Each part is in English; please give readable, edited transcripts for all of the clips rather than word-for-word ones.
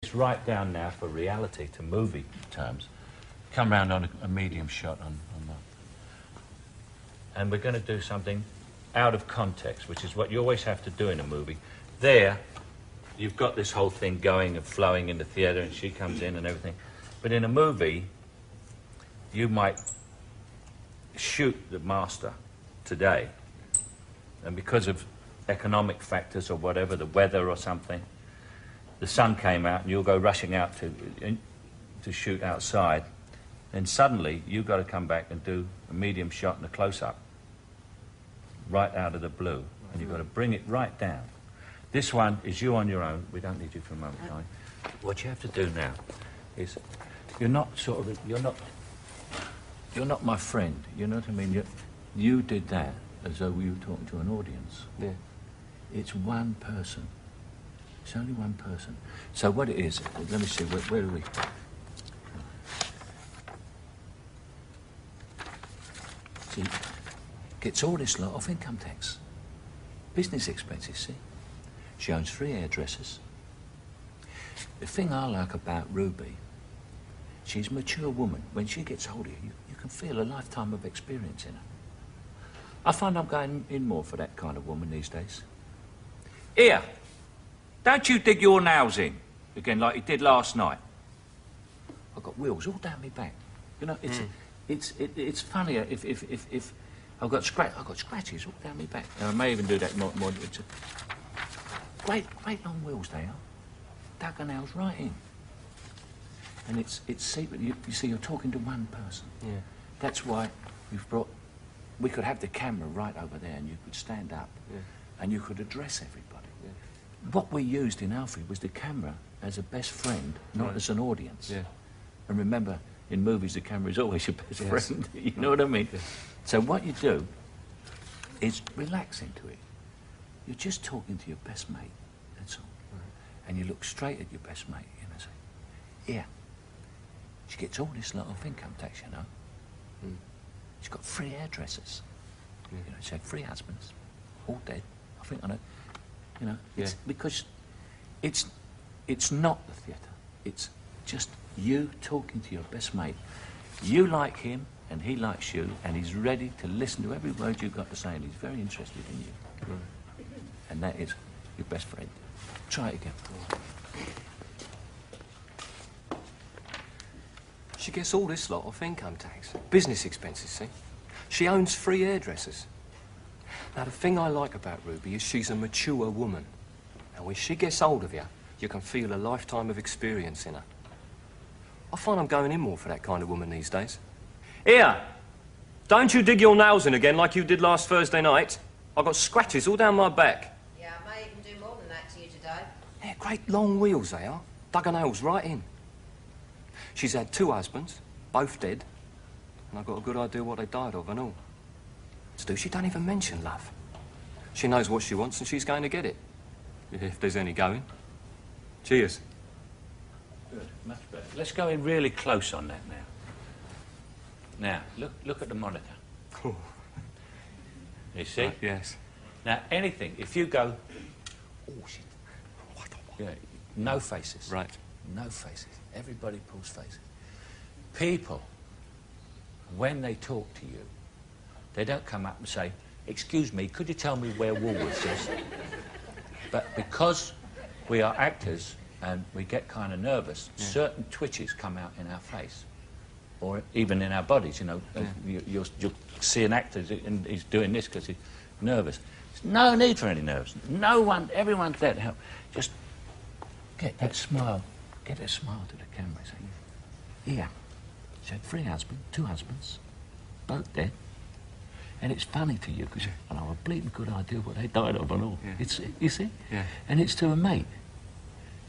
It's right down now for reality to movie terms. Come round on a medium shot on that. And we're going to do something out of context, which is what you always have to do in a movie. There, you've got this whole thing going and flowing in the theatre, and she comes in and everything. But in a movie, you might shoot the master today, and because of economic factors or whatever, the weather or something, the sun came out and you'll go rushing out to shoot outside, then suddenly you've got to come back and do a medium shot and a close-up right out of the blue, and you've got to bring it right down. This one is you on your own. We don't need you for a moment, Caine. What you have to do now is, you're not my friend, you know what I mean? You did that as though we were talking to an audience. Yeah. It's one person. It's only one person. So what it is, let me see, where are we? See, gets all this lot off income tax. Business expenses, see? She owns 3 hairdressers. The thing I like about Ruby, she's a mature woman. When she gets hold of you, you can feel a lifetime of experience in her. I find I'm going in more for that kind of woman these days. Here, don't you dig your nails in again like you did last night. I've got wheels all down my back. You know, it's funnier if I've got scratches all down my back. And I may even do that more. It's great long wheels they are. Dug her nails right in. And it's secret. You see, you're talking to one person. Yeah. That's why we could have the camera right over there, and you could stand up, and you could address everybody. Yeah. What we used in Alfie was the camera as a best friend, not as an audience. Yeah. And remember, in movies, the camera is always your best friend. You know what I mean? Yeah. So what you do is relax into it. You're just talking to your best mate, that's all. Right. And you look straight at your best mate, you know, say, yeah, she gets all this lot of income tax, you know. Mm. She's got 3 hairdressers. Yeah. You know, she had 3 husbands, all dead. I think I know. You know, it's because it's not the theatre. It's just you talking to your best mate. You like him, and he likes you, and he's ready to listen to every word you've got to say, and he's very interested in you. Right. And that is your best friend. Try it again. She gets all this lot of income tax. Business expenses, see? She owns 3 hairdressers. Now, the thing I like about Ruby is she's a mature woman. And when she gets hold of you, you can feel a lifetime of experience in her. I find I'm going in more for that kind of woman these days. Here, don't you dig your nails in again like you did last Thursday night. I've got scratches all down my back. Yeah, I may even do more than that to you today. Yeah, great long wheels they are. Dug her nails right in. She's had 2 husbands, both dead, and I've got a good idea what they died of and all. Stu, she don't even mention love. She knows what she wants and she's going to get it. If there's any going. Cheers. Good, much better. Let's go in really close on that now. Now, look at the monitor. Oh. You see? Yes. Now, anything, if you go, oh, shit. You know, no faces. Right. No faces. Everybody pulls faces. People, when they talk to you, they don't come up and say, excuse me, could you tell me where Woolworths is? But because we are actors and we get kind of nervous, certain twitches come out in our face, or even in our bodies, you know. You'll see an actor and he's doing this because he's nervous. There's no need for any nerves. No one, everyone's there to help. Just get that smile. Get a smile to the camera. Say, yeah, she had 3 husbands, 2 husbands, both dead. And it's funny to you because I have a bleeding good idea what they died of and all. Yeah. It's, you see? Yeah. And it's to a mate.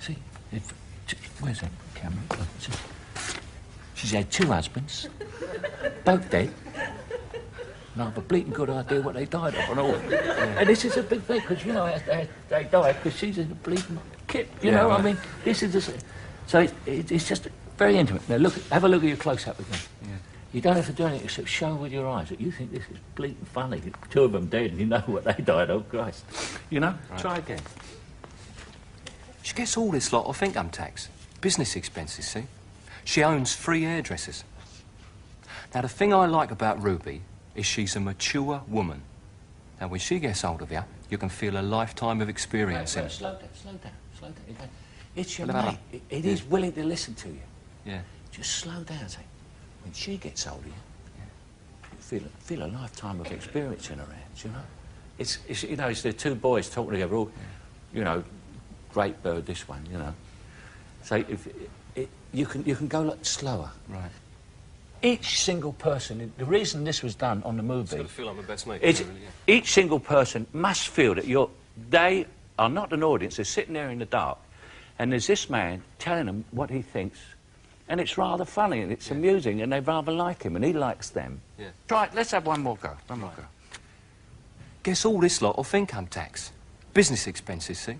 See? Where's that camera? Oh, she's had 2 husbands, both dead. And I have a bleeding good idea what they died of and all. Yeah. And this is a big thing because, you know, they died because she's in a bleeding kit. You know, right. I mean, this is just... So it's just very intimate. Now, have a look at your close-up again. Yeah. You don't have to do anything except show with your eyes that you think this is bleating funny. 2 of them dead and you know what they died of, Christ. You know? Right. Try again. She gets all this lot of income tax. business expenses, see? She owns 3 hairdressers. Now, the thing I like about Ruby is she's a mature woman. Now, when she gets hold of you, you can feel a lifetime of experience in her. Slow down. It's your mate. It is willing to listen to you. Yeah. Just slow down, say. When she gets hold of you, you feel a lifetime of experience in her hands, you know? It's you know, it's the 2 boys talking together, all, you know, great bird, this one, you know. So you can go a lot slower. Right. Each single person, the reason this was done on the movie... It's got to feel like my best mate. Is each single person must feel that they are not an audience, they're sitting there in the dark, and there's this man telling them what he thinks, and it's rather funny, and it's amusing, and they rather like him, and he likes them. Yeah. Right, let's have one more go. One more go. Guess all this lot off income tax. Business expenses, see?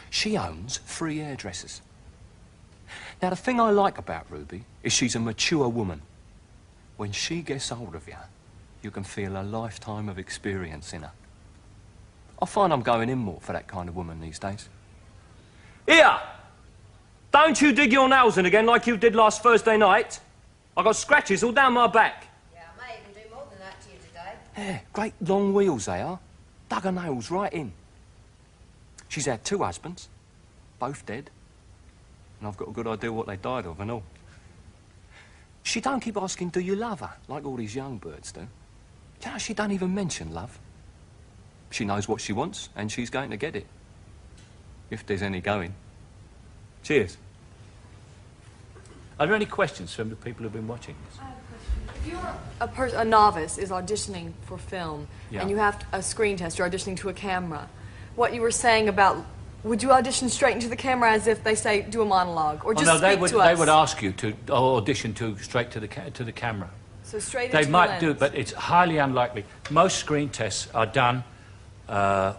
She owns 3 hairdressers. Now, the thing I like about Ruby is she's a mature woman. When she gets hold of you, you can feel a lifetime of experience in her. I find I'm going in more for that kind of woman these days. Here! Don't you dig your nails in again like you did last Thursday night. I got scratches all down my back. Yeah, I may even do more than that to you today. Yeah, great long wheels they are. Dug her nails right in. She's had 2 husbands, both dead. And I've got a good idea what they died of and all. She don't keep asking, do you love her, like all these young birds do. You know, she don't even mention love. She knows what she wants, and she's going to get it. If there's any going. Cheers. Are there any questions from the people who've been watching this? I have a question. If you're a novice is auditioning for film, and you have a screen test, you're auditioning to a camera, what you were saying about, would you audition straight into the camera as if they say, do a monologue, or just speak to us? They would ask you to audition straight to the camera. So straight into They the might lens. do it, but it's highly unlikely. Most screen tests are done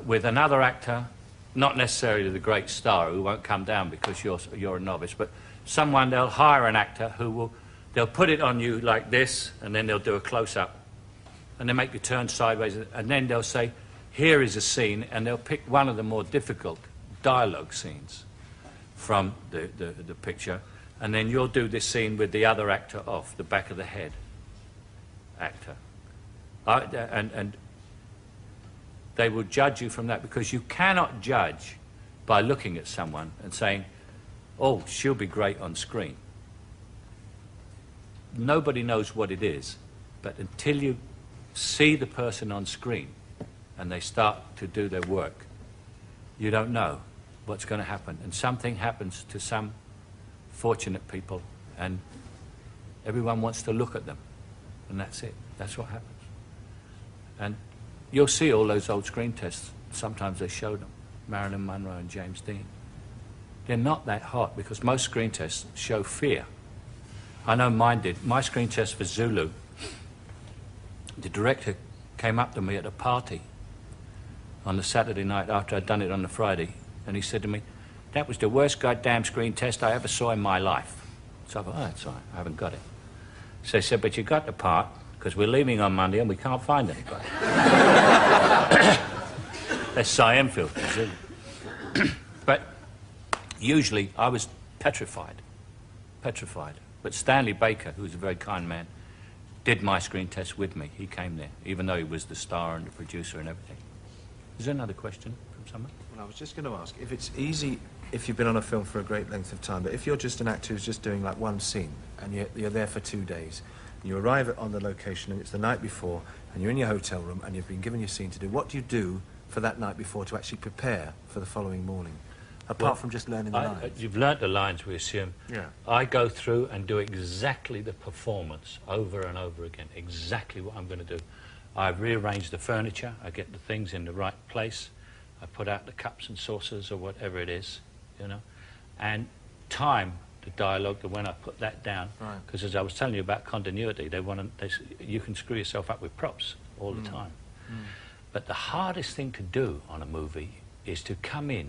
with another actor, not necessarily the great star who won't come down because you're a novice, but someone, they'll hire an actor they'll put it on you like this, and then they'll do a close-up, and they make you turn sideways, and then they'll say, here is a scene, and they'll pick one of the more difficult dialogue scenes from the picture, and then you'll do this scene with the other actor off, the back of the head actor. And they will judge you from that, because you cannot judge by looking at someone and saying, oh, she'll be great on screen. Nobody knows what it is, but until you see the person on screen and they start to do their work, you don't know what's going to happen. And something happens to some fortunate people, and everyone wants to look at them, and that's it. That's what happens. And you'll see all those old screen tests. Sometimes they show them. Marilyn Monroe and James Dean. They're not that hot because most screen tests show fear. I know mine did. My screen test for Zulu, the director came up to me at a party on the Saturday night after I'd done it on the Friday, and he said to me, that was the worst goddamn screen test I ever saw in my life. So I thought, oh, that's all right, I haven't got it. So he said, but you got the part, because we're leaving on Monday and we can't find anybody. That's Cy Enfield. But usually I was petrified. But Stanley Baker, who was a very kind man, did my screen test with me. He came there, even though he was the star and the producer and everything. Is there another question from someone? Well, I was just going to ask, if it's easy, if you've been on a film for a great length of time, but if you're just an actor who's just doing like one scene, and you're there for 2 days, and you arrive on the location, and it's the night before, and you're in your hotel room, and you've been given your scene to do, what do you do for that night before to actually prepare for the following morning? Apart from just learning the lines. You've learnt the lines, we assume. Yeah. I go through and do exactly the performance over and over again, exactly what I'm going to do. I rearrange the furniture, I get the things in the right place, I put out the cups and saucers or whatever it is, you know, and time the dialogue when I put that down. Because as I was telling you about continuity, you can screw yourself up with props all the time. But the hardest thing to do on a movie is to come in